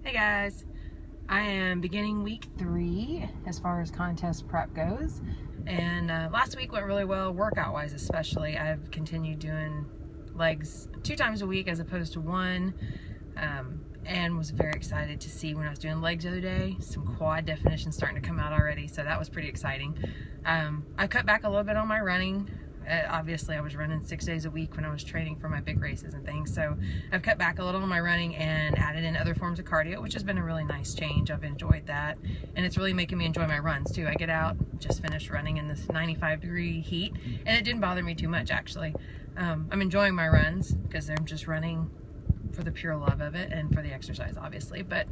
Hey guys, I am beginning week 3 as far as contest prep goes, and last week went really well workout wise. Especially I've continued doing legs 2 times a week as opposed to 1, and was very excited to see when I was doing legs the other day some quad definition starting to come out already, so that was pretty exciting. I cut back a little bit on my running. Obviously I was running 6 days a week when I was training for my big races and things, so I've cut back a little on my running and added in other forms of cardio, which has been a really nice change. I've enjoyed that, and it's really making me enjoy my runs too. I get out, just finished running in this 95-degree heat, and it didn't bother me too much actually. I'm enjoying my runs because I'm just running for the pure love of it and for the exercise obviously, but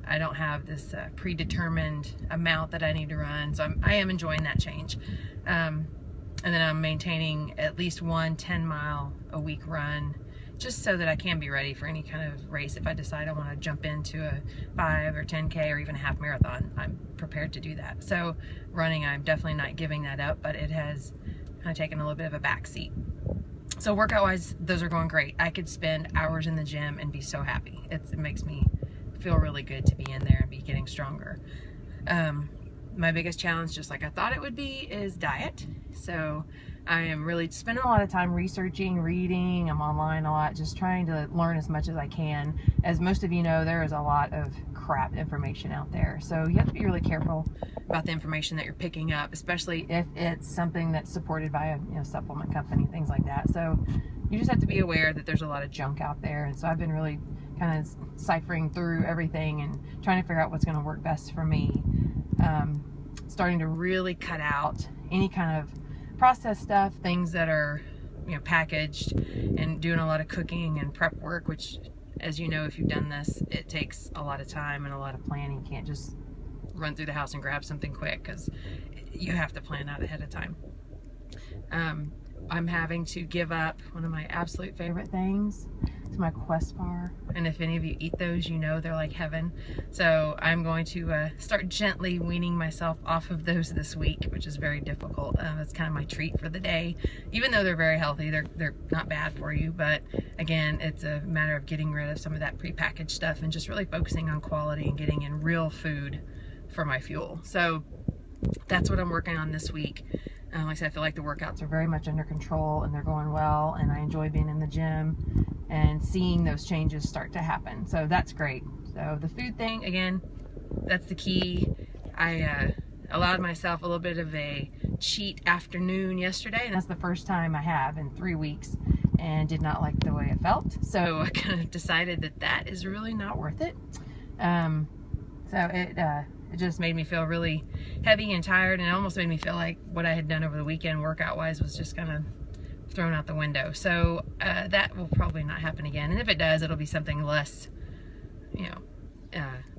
I don't have this predetermined amount that I need to run, so I am enjoying that change. And then I'm maintaining at least one 10-mile-a-week run, just so that I can be ready for any kind of race. If I decide I want to jump into a 5 or 10K or even a half marathon, I'm prepared to do that. So running, I'm definitely not giving that up, but it has kind of taken a little bit of a back seat. So workout wise, those are going great. I could spend hours in the gym and be so happy. It makes me feel really good to be in there and be getting stronger. My biggest challenge, just like I thought it would be, is diet. So I am really spending a lot of time researching, reading. I'm online a lot, just trying to learn as much as I can. As most of you know, there is a lot of crap information out there. So you have to be really careful about the information that you're picking up, especially if it's something that's supported by a supplement company, things like that. So you just have to be aware that there's a lot of junk out there. And so I've been really kind of ciphering through everything and trying to figure out what's going to work best for me. Starting to really cut out any kind of processed stuff, things that are packaged, and doing a lot of cooking and prep work, which, as you know, if you've done this, it takes a lot of time and a lot of planning. You can't just run through the house and grab something quick, because you have to plan out ahead of time. I'm having to give up one of my absolute favorite things. It's my Quest bar, and if any of you eat those, you know they're like heaven. So I'm going to start gently weaning myself off of those this week, which is very difficult. That's kind of my treat for the day. Even though they're very healthy, they're not bad for you, but again, it's a matter of getting rid of some of that prepackaged stuff and just really focusing on quality and getting in real food for my fuel. So that's what I'm working on this week. Like I said, I feel like the workouts are very much under control and they're going well, and I enjoy being in the gym and seeing those changes start to happen. So that's great. So the food thing, again, that's the key. I allowed myself a little bit of a cheat afternoon yesterday, and that's the first time I have in 3 weeks, and did not like the way it felt. So I kind of decided that that is really not worth it. It just made me feel really heavy and tired, and it almost made me feel like what I had done over the weekend workout wise was just kind of thrown out the window. So that will probably not happen again, and if it does, it'll be something less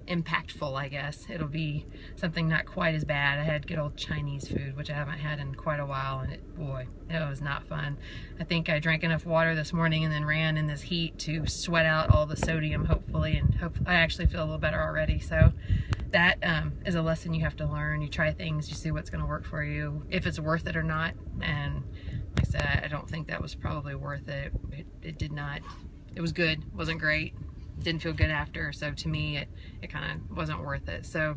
impactful, I guess. It'll be something not quite as bad. I had good old Chinese food, which I haven't had in quite a while, and boy, it was not fun. I think I drank enough water this morning and then ran in this heat to sweat out all the sodium, hopefully, and I actually feel a little better already. So that is a lesson you have to learn. You try things, you see what's going to work for you, if it's worth it or not. And like I said, I don't think that was probably worth it. It did not. It was good, wasn't great, didn't feel good after. So to me, it kind of wasn't worth it. So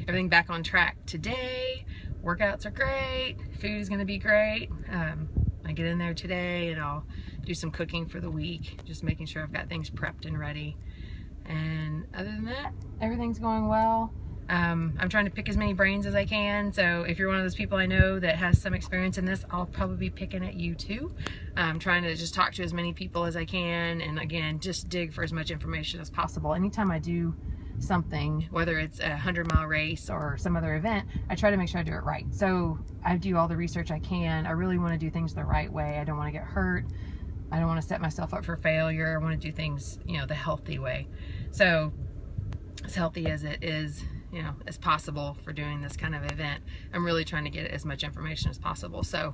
everything back on track today. Workouts are great. Food is going to be great. I get in there today and I'll do some cooking for the week, just making sure I've got things prepped and ready. And other than that, everything's going well. I'm trying to pick as many brains as I can. So if you're one of those people I know that has some experience in this, I'll probably be picking at you too. I'm trying to just talk to as many people as I can, and again, just dig for as much information as possible. Anytime I do something, whether it's a 100-mile race or some other event, I try to make sure I do it right. So I do all the research I can. I really want to do things the right way. I don't want to get hurt. I don't want to set myself up for failure. I want to do things, the healthy way. So as healthy as it is, as possible for doing this kind of event, I'm really trying to get as much information as possible. So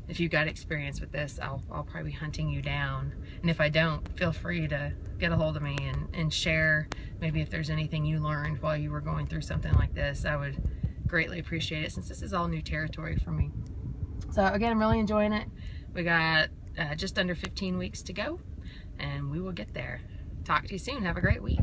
if you've got experience with this, I'll probably be hunting you down. And if I don't, feel free to get a hold of me and share maybe if there's anything you learned while you were going through something like this. I would greatly appreciate it, since this is all new territory for me. So again, I'm really enjoying it. We got just under 15 weeks to go, and we will get there. Talk to you soon. Have a great week.